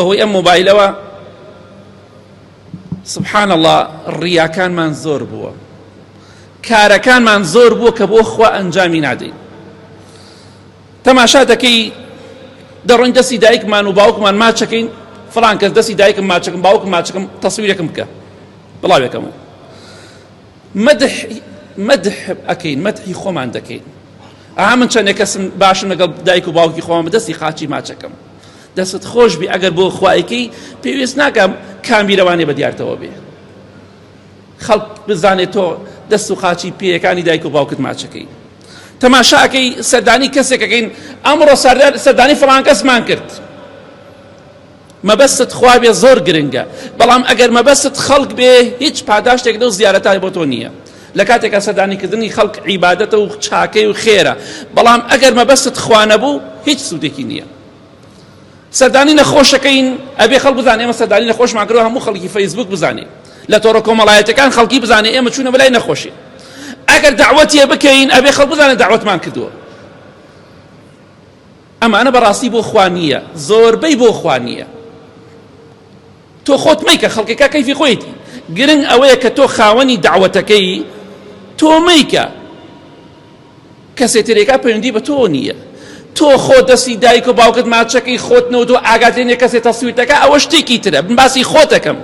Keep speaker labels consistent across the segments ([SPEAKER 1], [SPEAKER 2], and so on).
[SPEAKER 1] ئەوەی ئەم مۆبایلەوە سبحان الله ڕیاکانمان زۆر بووە، کارەکانمان زۆر بووە کە بۆ خوا ئەنجامی نادەین. تەماشا دەکەی دەڕۆین دەستی دایکمان و باوکمان ماچەکەین، فڵان کەس دەستی دایکم ماچەکەم باوکم ماچەکەم تەسویرێکم بکە بڵاوێکەمە مەدح ئەکەین، مەدحی خۆمان دەکەین. من چەندێک کەسم باشم لەگەڵ دایک و باوکی خۆمان بە دەستی خاچی ماچەکەم، دەستت خۆش بی ئەگەر بۆ خوایەکەی پێویست ناکەم کامبیرەوانێ بە دیارتەوە بێ، خەڵک بزانێت تۆ دەست و خاچی پێیەکانی دایک و باوکت ماچەکەی. تەماشاکەی سەردانی کەسێکەکەین، ئەمڕۆ سەردانی فڵان کەسمان کرد، مەبەستت خوا بێ زۆر گرنگە، بەڵام ئەگەر مەبەستت خەڵک بێ هیچ پاداشتێک لەو زیارەتای بۆ تۆ نییە. لە کاتێکە سەردانیکردنی خەڵک عیبادەتە و چاکەی و خێرە، بەڵام ئەگەر مەبەستت خوا نەبوو هیچ سوودێکی نییە. سەردانی نەخۆشەکەین ئەبێ خەڵک بزانێ ئێمە سەردانی نەخۆشمان کردووە، هەموو خەڵکی فەیسبوک بزانێ، لە تۆڕە کۆمەڵایەتەکان خەڵکی بزانێ ئێمە چوونە بەلای نەخۆشی. ئەگەر دعوەتیە بکەین ئەبێ خەڵک بزانێ دعوەتمان کردووە. ئەمانە بەڕاستی بۆ خوا نییە، زۆربەی بۆ خوا نییە. تۆ خۆت مەیکە، خەڵکێکا کەیفی خۆیەتی، گرنگ ئەوەیە کە تۆ خاوەنی دعوەتەکەی، تۆ مەیکە، کەسێ ترێکا پەیوەندی بە تۆ نییە. تۆ خۆ دەستی دایک و باوکت ماچەکەی خۆت نەوە تۆ ئاگاتێنێ کەسێ تەسویرەکە، ئەوە شتێکی ترە، باسی خۆتەکەم.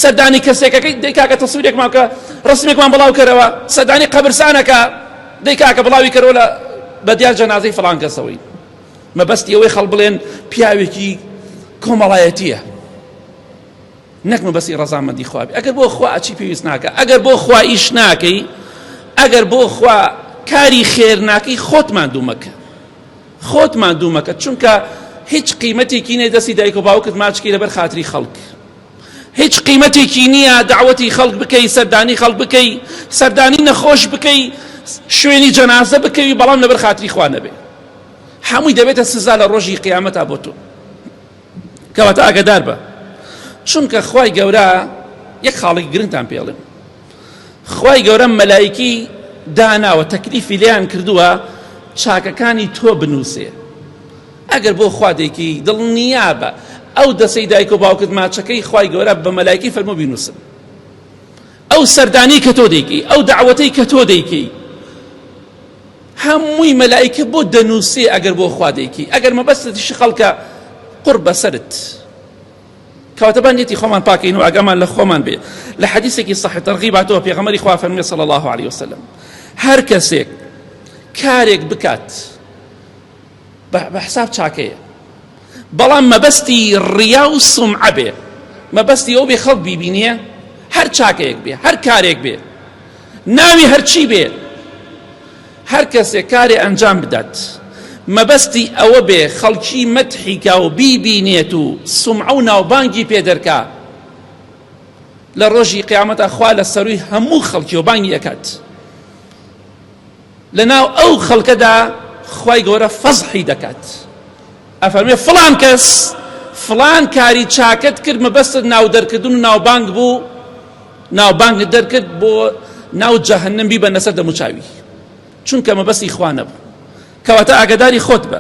[SPEAKER 1] سەردانی کەسێکەکەی دەیکاکە تەسویرێکمان کە ڕسمێکمان بڵاو کەرەوە، سەردانی قەبرسانەکە دەیکاکە بڵاوی کەرەوە لە بەدیار جەنازەی فڵان کەسەوەی. مەبەستی ئەوەی خەڵک بڵێن پیاوێکی کۆمەڵایەتیە، نەک مەبەستی ڕەزامەندی خوا بێ. ئەگەر بۆ خوا ئەچی پێویست ناکە، ئەگەر بۆ خوا ئیش ناکەی، ئەگەر بۆ خوا کاری خێر ناکەی، خۆتمان دوومەکە، خۆتمان دوومەکە، چونکە هیچ قیمەتێکی نییە دەستی دایک و باوکت ماچکەی لەبەر خاتری خەڵک، هیچ قیمەتێکی نییە دعوەتی خەڵک بکەی، سەردانی خەڵک بکەی، سەردانی نەخۆش بکەی، شوێنی جەنازە بکەی، بەڵام لەبەر خاتری خوا نەبێ. هەمووی دەبێتە سزا لە ڕۆژی قیامەتا بۆ تۆ. کەواتە ئاگادار بە، چونکە خوای گەورە یەک خاڵێکی گرنگتان پێڵێم، خوای گەورە مەلایکی داناوە، تەکلیفی لێیان کردووە چاکەکانی تۆ بنووسێ. ئەگەر بۆ خوا دەیکی دڵنیابە ئەو دەسەی دایک و باوکت ماچەکەی خوای گەورە بە مەلایکی فەرموو بینووسن. ئەو سەردانی کە تۆ دەیکی، ئەو دعوەتەی کە تۆ دەیکی، هەمووی مەلایکە بۆ دەنووسێ ئەگەر بۆ خوا دەیکی. ئەگەر مەبەستت خەڵکە قڕ بەسەرت، کەواتە بانێتی خۆمان پاکەین و ئاگامان لە خۆمان بێ. لە حەدیثێکی صحیح تەرغیب هاتووە، پێغەمبەری خوا فەرمووی صلی الله علیه وسلم، هەر کەسێک کارێک بکات بە حساب چاکەیە، بەڵام مەبەستی ڕیا و سومعە بێ، مەبەستی ئەو بێ خەڵک بیبینیە، هەر چاکەیەک بێ، هەر کارێک بێ، ناوی هەرچی بێ، هەر کەسێک کارێ ئەنجام بدات مەبەستی ئەوە بێ خەڵکی مەدحیکا و بیبینێت و سومعە و ناوبانگی پێدەرکا، لە ڕۆژی قیامەتە خوا لە سەرووی هەموو خەڵکی و بانگی ئەکات. لەناو ئەو خەڵکەدا خوای گەورە فەزحی دەکات، ئەفەرمێ فڵان کەس فڵان کاری چاکت کرد، مەبەستت ناو دەرکردن و ناوبانگ بوو، ناوبانگت دەرکرد بۆ ناو جەهەنەم بی بە نەسەر دەموچاوی، چونکە مەبەستی خوا نەبوو. کەواتە ئاگاداری خۆت بە.